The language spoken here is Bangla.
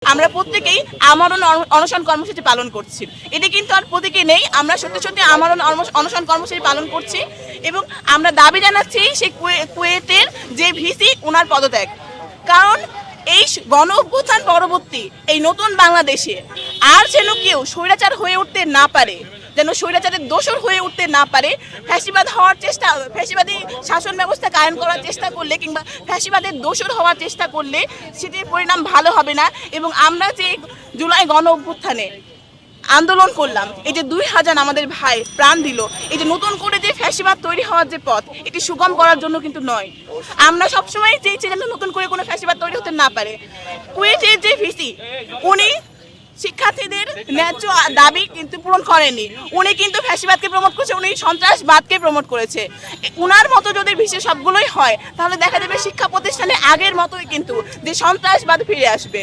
আমরা প্রত্যেকেই আমরণ অনশন কর্মসূচি পালন করছি। এটি কিন্তু আর প্রতীকী নেই, আমরা সত্যি সত্যি আমরণ অনশন কর্মসূচি পালন করছি এবং আমরা দাবি জানাচ্ছি সেই কুয়েতের যে ভিসি ওনার পদত্যাগ। কারণ এই গণ অভ্যুত্থান পরবর্তী এই নতুন বাংলাদেশে আর যেন কেউ স্বৈরাচার হয়ে উঠতে না পারে, যেন স্বৈরাচারের দোসর হয়ে উঠতে না পারে। ফ্যাসিবাদ হওয়ার চেষ্টা, ফ্যাসিবাদী শাসন ব্যবস্থা কায়েম করার চেষ্টা করলে কিংবা ফ্যাসিবাদের দোসর হওয়ার চেষ্টা করলে সেটির পরিণাম ভালো হবে না। এবং আমরা যে জুলাই গণ অভ্যুত্থানে আন্দোলন করলাম, এই যে 2000 আমাদের ভাই প্রাণ দিল, এই যে নতুন করে যে ফ্যাসিবাদ তৈরি হওয়ার যে পথ, এটি সুগম করার জন্য কিন্তু নয়। আমরা সবসময় চেয়েছি যেন নতুন করে কোনো ফ্যাসিবাদ তৈরি হতে না পারে। কুয়েটের যে ভিসি উনি শিক্ষার্থীদের ন্যায্য দাবি কিন্তু পূরণ করেনি, উনি কিন্তু ফ্যাসিবাদকে প্রমোট করেছে, উনি সন্ত্রাসবাদকে প্রমোট করেছে। উনার মতো যদি ভিসি সবগুলোই হয় তাহলে দেখা যাবে শিক্ষা প্রতিষ্ঠানে আগের মতোই কিন্তু যে সন্ত্রাসবাদ ফিরে আসবে।